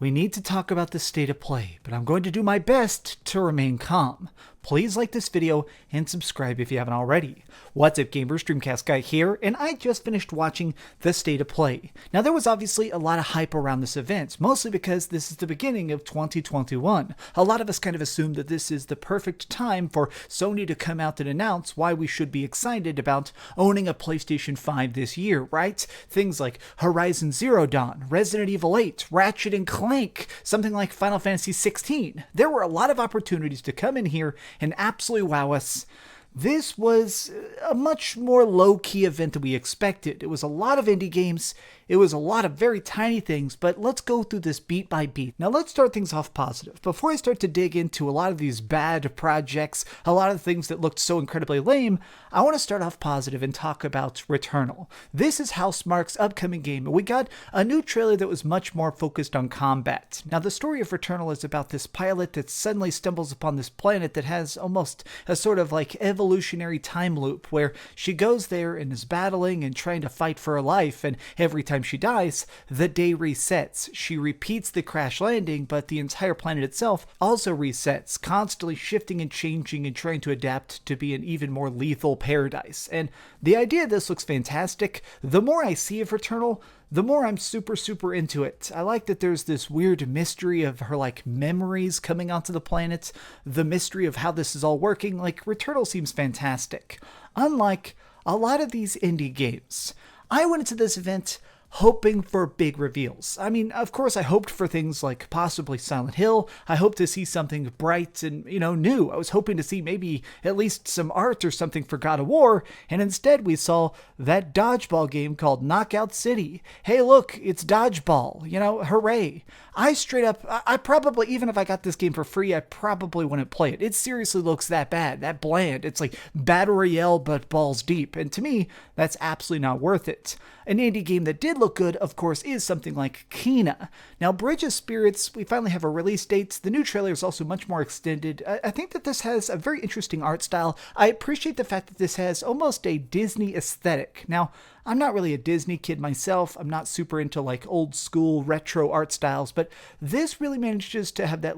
We need to talk about the state of play, but I'm going to do my best to remain calm. Please like this video and subscribe if you haven't already. What's up gamers, Dreamcastguy here, and I just finished watching the state of play. Now there was obviously a lot of hype around this event, mostly because this is the beginning of 2021. A lot of us kind of assumed that this is the perfect time for Sony to come out and announce why we should be excited about owning a PlayStation 5 this year, right? Things like Horizon Zero Dawn, Resident Evil 8, Ratchet and Clank, something like Final Fantasy 16. There were a lot of opportunities to come in here and absolutely wow us. This was a much more low-key event than we expected. It was a lot of indie games, it was a lot of very tiny things, but let's go through this beat by beat. Now let's start things off positive. Before I start to dig into a lot of these bad projects, a lot of things that looked so incredibly lame, I want to start off positive and talk about Returnal. This is Housemarque's upcoming game, and we got a new trailer that was much more focused on combat. Now the story of Returnal is about this pilot that suddenly stumbles upon this planet that has almost a sort of like evolutionary time loop where she goes there and is battling and trying to fight for her life, and every time she dies, the day resets. She repeats the crash landing, but the entire planet itself also resets, constantly shifting and changing and trying to adapt to be an even more lethal paradise. And the idea of this looks fantastic. The more I see of Returnal, the more I'm super into it. I like that there's this weird mystery of her like memories coming onto the planet, the mystery of how this is all working. Like, Returnal seems fantastic. Unlike a lot of these indie games, I went into this event hoping for big reveals. I mean, of course, I hoped for things like possibly Silent Hill. I hoped to see something bright and, new. I was hoping to see maybe at least some art or something for God of War, and instead we saw that dodgeball game called Knockout City. Hey, look, it's dodgeball. Hooray. I probably, even if I got this game for free, I probably wouldn't play it. It seriously looks that bad, that bland. It's like Battle Royale, but balls deep. And to me, that's absolutely not worth it. An indie game that did look good, of course, is something like Kena. Now, Bridge of Spirits, we finally have a release date. The new trailer is also much more extended. I think that this has a very interesting art style. I appreciate the fact that this has almost a Disney aesthetic. Now, I'm not really a Disney kid myself. I'm not super into like old school retro art styles, but this really manages to have that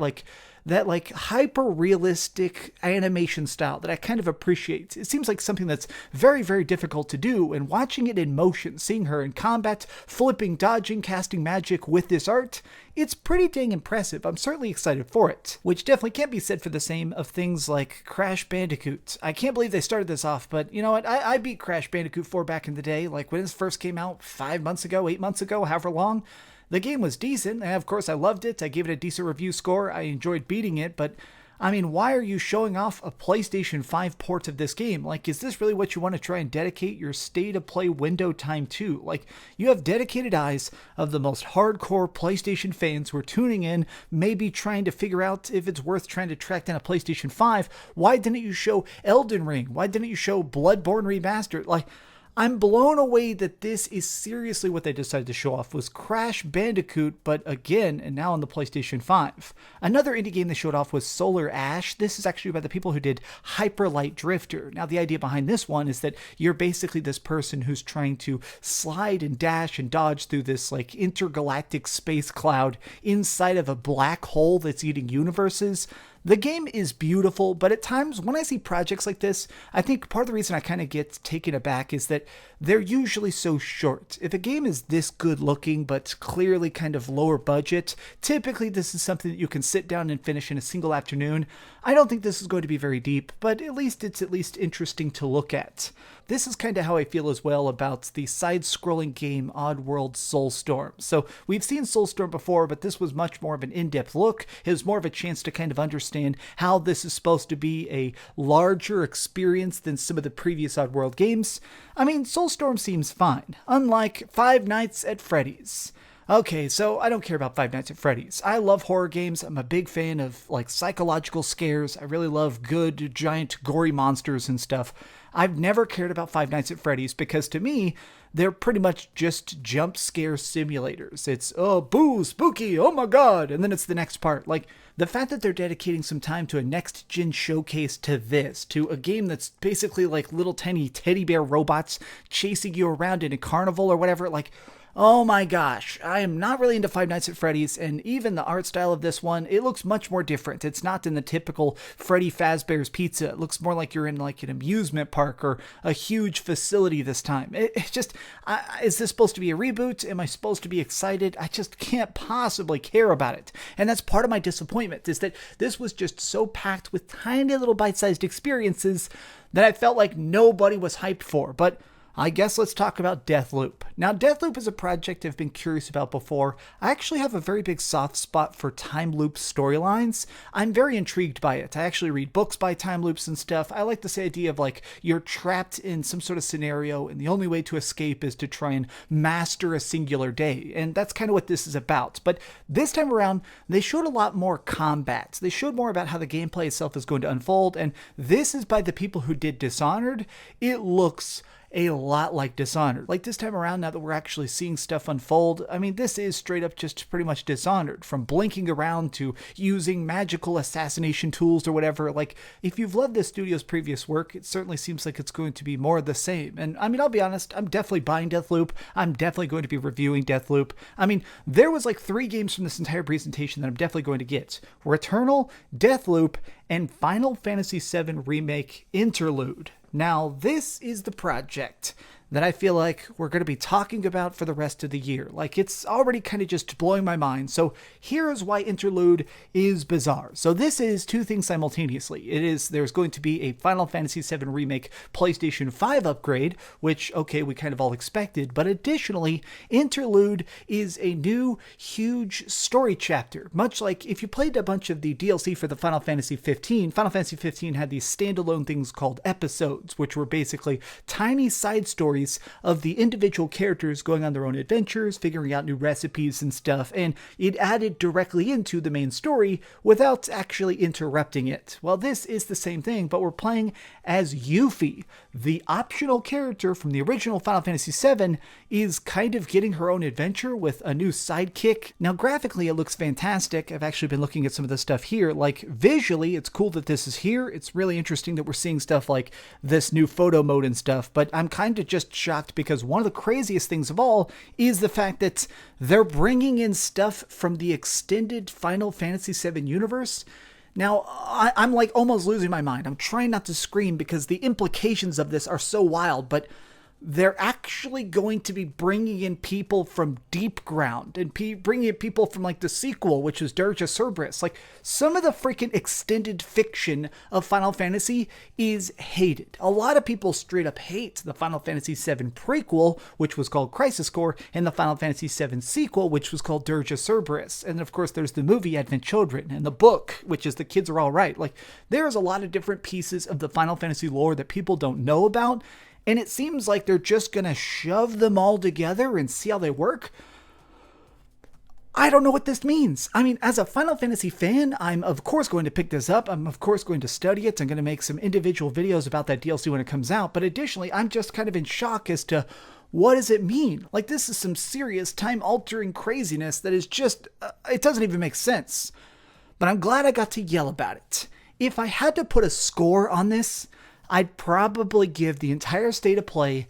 hyper realistic animation style that I kind of appreciate. It seems like something that's very difficult to do, and watching it in motion, seeing her in combat, flipping, dodging, casting magic with this art, it's pretty dang impressive. I'm certainly excited for it, which definitely can't be said for the same of things like Crash Bandicoot. I can't believe they started this off, but you know what? I beat Crash Bandicoot 4 back in the day, like when it first came out 5 months ago, 8 months ago, however long. The game was decent, and of course I loved it. I gave it a decent review score. I enjoyed beating it, but I mean, why are you showing off a PlayStation 5 port of this game? Like, is this really what you want to try and dedicate your state of play window time to? Like, you have dedicated eyes of the most hardcore PlayStation fans who are tuning in, maybe trying to figure out if it's worth trying to track down a PlayStation 5. Why didn't you show Elden Ring? Why didn't you show Bloodborne Remastered? Like, I'm blown away that this is seriously what they decided to show off, was Crash Bandicoot, but again, and now on the PlayStation 5. Another indie game they showed off was Solar Ash. This is actually by the people who did Hyper Light Drifter. Now, the idea behind this one is that you're basically this person who's trying to slide and dash and dodge through this like intergalactic space cloud inside of a black hole that's eating universes. The game is beautiful, but at times when I see projects like this, I think part of the reason I kind of get taken aback is that they're usually so short. If a game is this good looking, but clearly kind of lower budget, typically this is something that you can sit down and finish in a single afternoon. I don't think this is going to be very deep, but at least it's interesting to look at. This is kind of how I feel as well about the side-scrolling game Oddworld Soulstorm. So we've seen Soulstorm before, but this was much more of an in-depth look. It was more of a chance to kind of understand how this is supposed to be a larger experience than some of the previous Oddworld games. I mean, Soulstorm seems fine, unlike Five Nights at Freddy's. Okay, so I don't care about Five Nights at Freddy's. I love horror games. I'm a big fan of like psychological scares. I really love good, giant, gory monsters and stuff. I've never cared about Five Nights at Freddy's because to me, they're pretty much just jump scare simulators. It's, oh, boo, spooky, oh my god, and then it's the next part. Like, the fact that they're dedicating some time to a next-gen showcase to this, to a game that's basically like little tiny teddy bear robots chasing you around in a carnival or whatever, like, Oh my gosh, I am not really into Five Nights at Freddy's, and even the art style of this one, it looks much more different. It's not in the typical Freddy Fazbear's Pizza. It looks more like you're in like an amusement park or a huge facility this time. It's just, is this supposed to be a reboot? Am I supposed to be excited? I just can't possibly care about it. And that's part of my disappointment, is that this was just so packed with tiny little bite-sized experiences that I felt like nobody was hyped for. But I guess let's talk about Deathloop. Now, Deathloop is a project I've been curious about before. I actually have a very big soft spot for time loop storylines. I'm very intrigued by it. I actually read books by time loops and stuff. I like this idea of like you're trapped in some sort of scenario and the only way to escape is to try and master a singular day. And that's kind of what this is about. But this time around, they showed a lot more combat. They showed more about how the gameplay itself is going to unfold. And this is by the people who did Dishonored. It looks a lot like Dishonored. Like this time around, now that we're actually seeing stuff unfold, I mean, this is straight up just pretty much Dishonored. From blinking around to using magical assassination tools or whatever. Like, if you've loved this studio's previous work, it certainly seems like it's going to be more of the same. And I mean, I'll be honest, I'm definitely buying Deathloop. I'm definitely going to be reviewing Deathloop. I mean, there was like 3 games from this entire presentation that I'm definitely going to get. Returnal, Deathloop, and Final Fantasy VII Remake Interlude. Now, this is the project that I feel like we're going to be talking about for the rest of the year. Like, it's already kind of just blowing my mind. So here's why Interlude is bizarre. So this is 2 things simultaneously. There's going to be a Final Fantasy VII Remake PlayStation 5 upgrade, which, okay, we kind of all expected. But additionally, Interlude is a new, huge story chapter. Much like if you played a bunch of the DLC for the Final Fantasy 15, Final Fantasy 15 had these standalone things called episodes, which were basically tiny side stories of the individual characters going on their own adventures, figuring out new recipes and stuff, and it added directly into the main story without actually interrupting it. Well, this is the same thing, but we're playing as Yuffie. The optional character from the original Final Fantasy VII is kind of getting her own adventure with a new sidekick. Now, graphically, it looks fantastic. I've actually been looking at some of the stuff here. Like, visually, it's cool that this is here. It's really interesting that we're seeing stuff like this new photo mode and stuff, but I'm kind of just shocked because one of the craziest things of all is the fact that they're bringing in stuff from the extended Final Fantasy VII universe. Now, I'm like almost losing my mind. I'm trying not to scream because the implications of this are so wild, but they're actually going to be bringing in people from Deep Ground and bringing in people from like the sequel, which is Dirge of Cerberus. Like, some of the freaking extended fiction of Final Fantasy is hated. A lot of people straight up hate the Final Fantasy VII prequel, which was called Crisis Core, and the Final Fantasy VII sequel, which was called Dirge of Cerberus. And of course, there's the movie Advent Children and the book, which is The Kids Are All Right. Like, there's a lot of different pieces of the Final Fantasy lore that people don't know about. And it seems like they're just going to shove them all together and see how they work. I don't know what this means. I mean, as a Final Fantasy fan, I'm of course going to pick this up. I'm of course going to study it. I'm going to make some individual videos about that DLC when it comes out. But additionally, I'm just kind of in shock as to what does it mean? Like, this is some serious time-altering craziness that is just, it doesn't even make sense. But I'm glad I got to yell about it. If I had to put a score on this, I'd probably give the entire state of play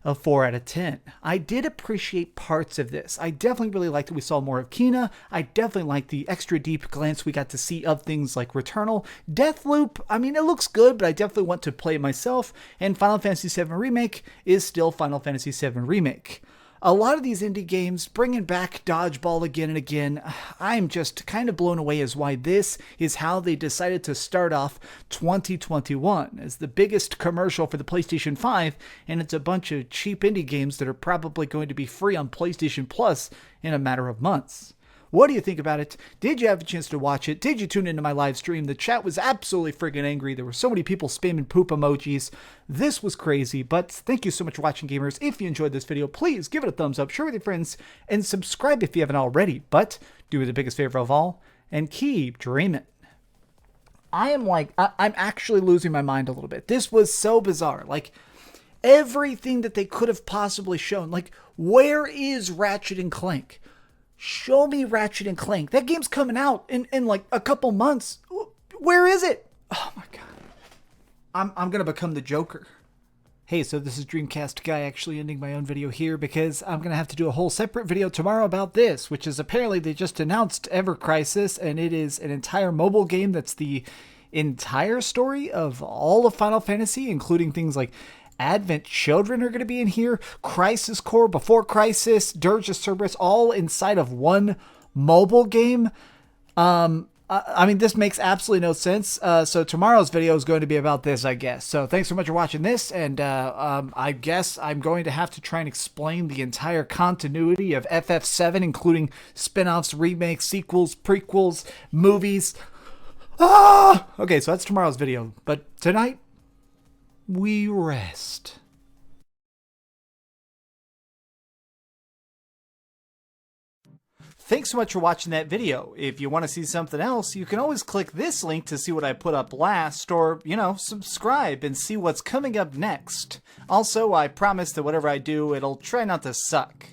a 4 out of 10. I did appreciate parts of this. I definitely really liked that we saw more of Kina. I definitely liked the extra deep glance we got to see of things like Returnal. Deathloop, I mean, it looks good, but I definitely want to play it myself. And Final Fantasy VII Remake is still Final Fantasy VII Remake. A lot of these indie games bringing back Dodgeball again and again, I'm just kind of blown away as why this is how they decided to start off 2021 as the biggest commercial for the PlayStation 5, and it's a bunch of cheap indie games that are probably going to be free on PlayStation Plus in a matter of months. What do you think about it? Did you have a chance to watch it? Did you tune into my live stream? The chat was absolutely friggin' angry. There were so many people spamming poop emojis. This was crazy, but thank you so much for watching, gamers. If you enjoyed this video, please give it a thumbs up, share with your friends, and subscribe if you haven't already. But do me the biggest favor of all, and keep dreaming. I'm actually losing my mind a little bit. This was so bizarre. Like, everything that they could have possibly shown. Like, where is Ratchet and Clank? Show me Ratchet and Clank. That game's coming out in like a couple months. Where is it? Oh my god. I'm going to become the Joker. Hey, so this is Dreamcastguy actually ending my own video here because I'm going to have to do a whole separate video tomorrow about this, which is apparently they just announced Ever Crisis, and it is an entire mobile game that's the entire story of all of Final Fantasy, including things like Advent Children are going to be in here, Crisis Core, Before Crisis, Dirge of Cerberus, all inside of one mobile game. I mean, this makes absolutely no sense. So tomorrow's video is going to be about this, I guess. So thanks so much for watching this. And I guess I'm going to have to try and explain the entire continuity of FF7, including spin-offs, remakes, sequels, prequels, movies. Okay, so that's tomorrow's video. But tonight, we rest. Thanks so much for watching that video. If you want to see something else, you can always click this link to see what I put up last, or, subscribe and see what's coming up next. Also, I promise that whatever I do, it'll try not to suck.